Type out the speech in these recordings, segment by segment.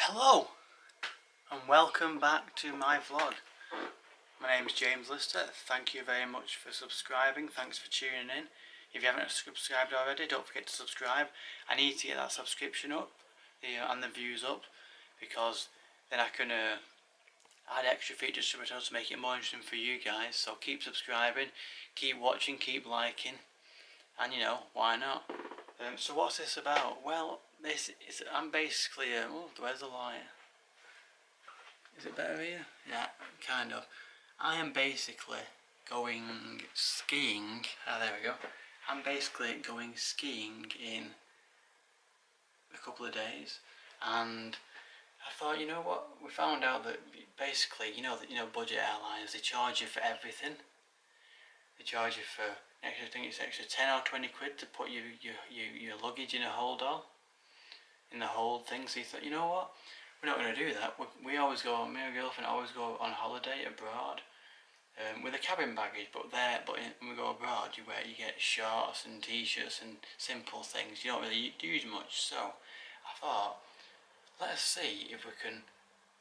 Hello and welcome back to my vlog. My name is James Lister. Thank you very much for subscribing. Thanks for tuning in. If you haven't subscribed already, don't forget to subscribe. I need to get that subscription up and the views up, because then I can add extra features to it to make it more interesting for you guys. So keep subscribing, keep watching, keep liking, and you know, why not? So what's this about? Well, I'm basically oh, where's the light? Is it better here? Yeah, kind of. I am basically going skiing. There we go. I'm basically going skiing in a couple of days, and I thought, you know what? We found out that basically, budget airlines, they charge you for everything. They charge you for I think it's extra 10 or 20 quid to put your luggage in a hold in the hold thing. So you thought, you know what? We're not going to do that. We always go, me and my girlfriend always go on holiday abroad with a cabin baggage, but when we go abroad, you get shorts and t-shirts and simple things. You don't really use much. So I thought, let's see if we can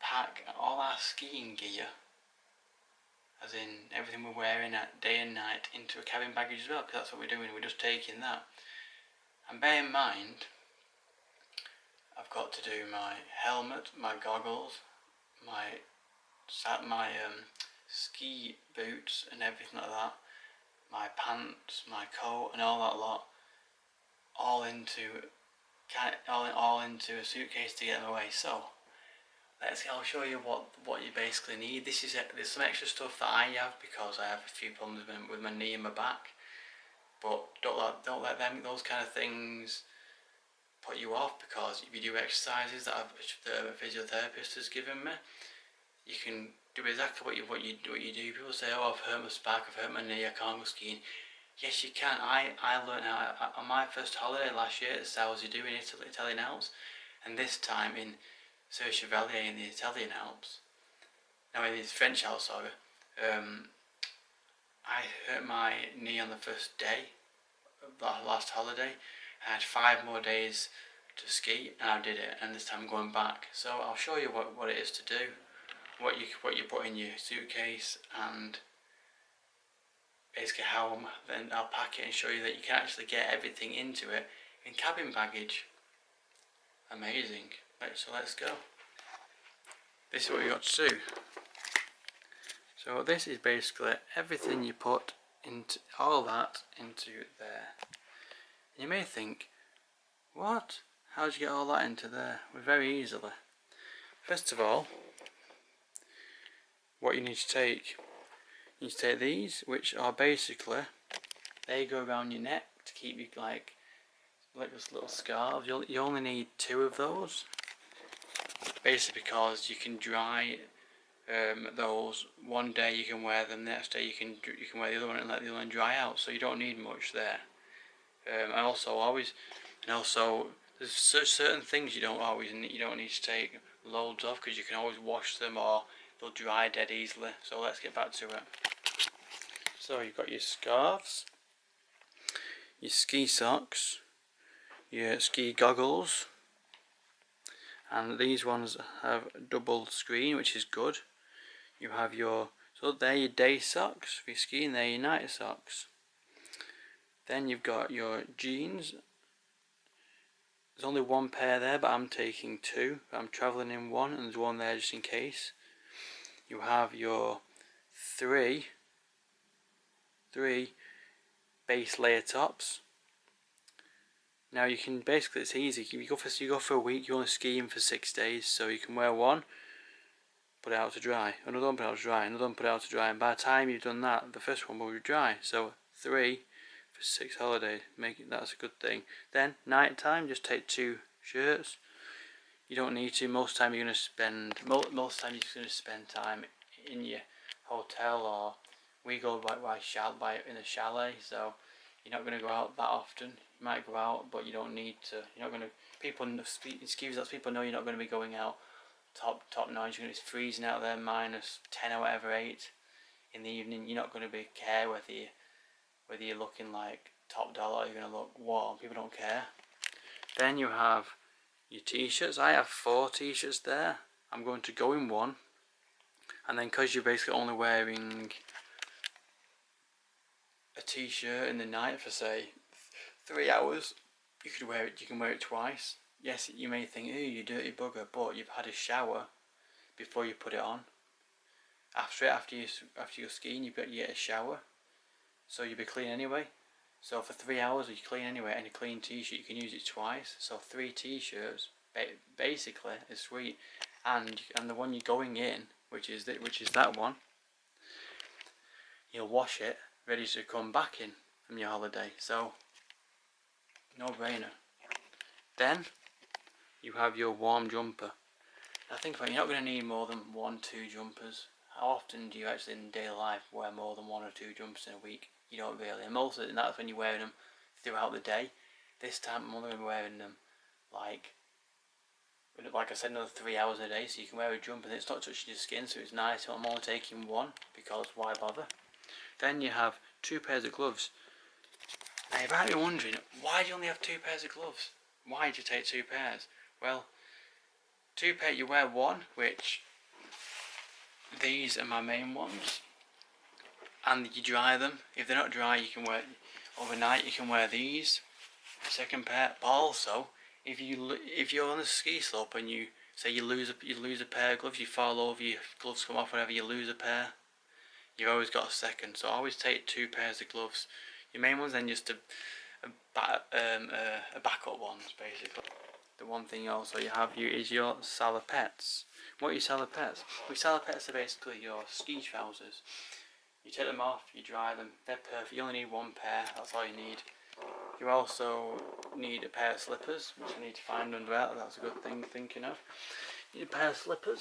pack all our skiing gear, as in everything we're wearing at day and night, into a cabin baggage as well, because that's what we're doing. We're just taking that. And bear in mind, I've got to do my helmet, my goggles, my ski boots and everything like that, my pants, my coat and all that lot, all into a suitcase to get them away. So I'll show you what you basically need. There's some extra stuff that I have because I have a few problems with my knee and my back, but don't let those kind of things put you off, because if you do exercises that a physiotherapist has given me, you can do exactly what you do. People say, oh, I've hurt my back, I've hurt my knee, I can't go skiing. Yes, you can. I learned how on my first holiday last year at How in Italy, Italian Alps, and this time in Chevalier in the Italian Alps. No, in the French Alps, sorry. I hurt my knee on the first day of the last holiday. I had 5 more days to ski, and I did it, and this time I'm going back. So I'll show you what it is to do, what you put in your suitcase, and basically then I'll pack it and show you that you can actually get everything into it in cabin baggage. Amazing. Right, so let's go. This is what you got to do. So this is basically everything you put into into there. And you may think, what? How did you get all that into there? Well, very easily. First of all, what you need to take, these, which are basically, they go around your neck to keep you like just little scarves. You only need 2 of those, basically because you can dry those. One day you can wear them, the next day you can wear the other one and let the other one dry out. So you don't need much there. And also there's certain things you don't need to take loads of, because you can always wash them or they'll dry dead easily. So let's get back to it. So you've got your scarves, your ski socks, your ski goggles, and these ones have double screen, which is good. You have they're your day socks for your skiing, they're your night socks. Then you've got your jeans. There's only 1 pair there, but I'm taking 2. I'm travelling in 1, and there's 1 there just in case. You have your 3 base layer tops. Now you can basically, it's easy. You go for a week. You're only skiing for 6 days, so you can wear 1, put it out to dry, another one, put it out to dry, another one, put it out to dry, and by the time you've done that, the first one will be dry. So 3 for 6 holidays, that's a good thing. Then night time, just take 2 shirts. You don't need to. Most time you're going to spend time in your hotel, or we go in a chalet, so you're not going to go out that often. You might go out, but you don't need to. You're not going to. People in ski resorts, people know you're not going to be going out top notch. It's freezing out there, -10 or whatever, 8 in the evening. You're not going to care whether you're looking like top dollar or you're going to look warm. People don't care. Then you have your t-shirts. I have 4 t-shirts there. I'm going to go in one, and then because you're basically only wearing a t-shirt in the night for say 3 hours, you can wear it twice. Yes, you may think, "Ooh, you dirty bugger," but you've had a shower before you put it on. After you're skiing, you get a shower, so you'll be clean anyway. So for 3 hours, you're clean anyway, and a clean t-shirt, you can use it twice. So 3 t-shirts basically is sweet. And the one you're going in, which is that one, you'll wash it, ready to come back in from your holiday. So no brainer. Then you have your warm jumper. Now think about it, you're not going to need more than 1-2 jumpers. How often do you actually in daily life wear more than 1 or 2 jumpers in a week? You don't really, and most of it, and that's when you're wearing them throughout the day. This time I'm only going to be wearing them like I said, another 3 hours a day, so you can wear a jumper and it's not touching your skin, so it's nice. So I'm only taking 1 because why bother? Then you have 2 pairs of gloves. Now you might be wondering, why do you only have 2 pairs of gloves? Why did you take 2 pairs? Well, 2 pairs, you wear 1, which these are my main ones, and you dry them. If they're not dry, you can wear overnight. You can wear these, the second pair. But also, if you're on a ski slope and you say you lose a pair of gloves, you fall over, your gloves come off, whatever, you lose a pair, you've always got a second. So always take 2 pairs of gloves. Your main ones, then just a backup ones, basically. The one thing also you have is your salopettes. What are your salopettes? Well, salopettes are basically your ski trousers. You take them off, you dry them, they're perfect. You only need 1 pair, that's all you need. You also need a pair of slippers, which I need to find under that. That's a good thing thinking of. You need a pair of slippers.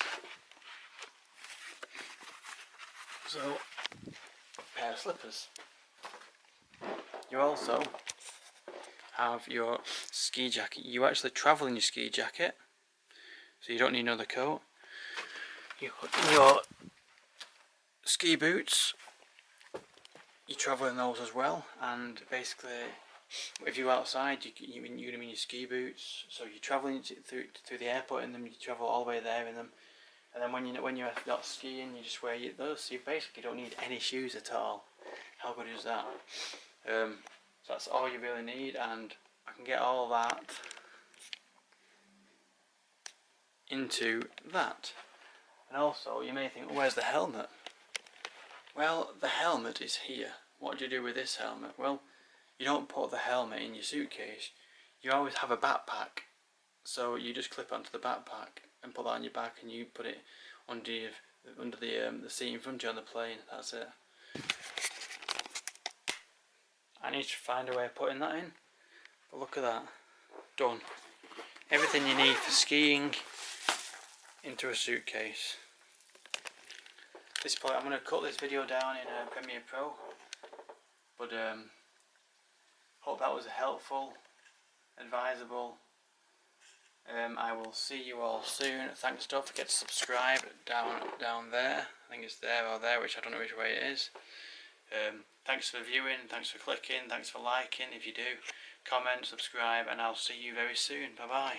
So, a pair of slippers. You also have your ski jacket. You actually travel in your ski jacket, so you don't need another coat. Your ski boots, you travel in those as well, and basically if you're outside, you're going to be in your ski boots, so you're travelling through the airport in them, you travel all the way there in them, and then when you're not skiing, you just wear those, so you basically don't need any shoes at all. How good is that? So that's all you really need, and I can get all that into that. And also, you may think, where's the helmet? Well, the helmet is here. What do you do with this helmet? Well, you don't put the helmet in your suitcase. You always have a backpack. So you just clip onto the backpack and put that on your back, and you put it under the seat in front of you on the plane. That's it. I need to find a way of putting that in. But look at that. Done. Everything you need for skiing into a suitcase. At this point, I'm going to cut this video down in Premiere Pro. But hope that was helpful, advisable. I will see you all soon. Thanks, don't forget to subscribe down there. I think it's there or there, which I don't know which way it is. Thanks for viewing, thanks for clicking, thanks for liking. If you do, comment, subscribe, and I'll see you very soon. Bye bye.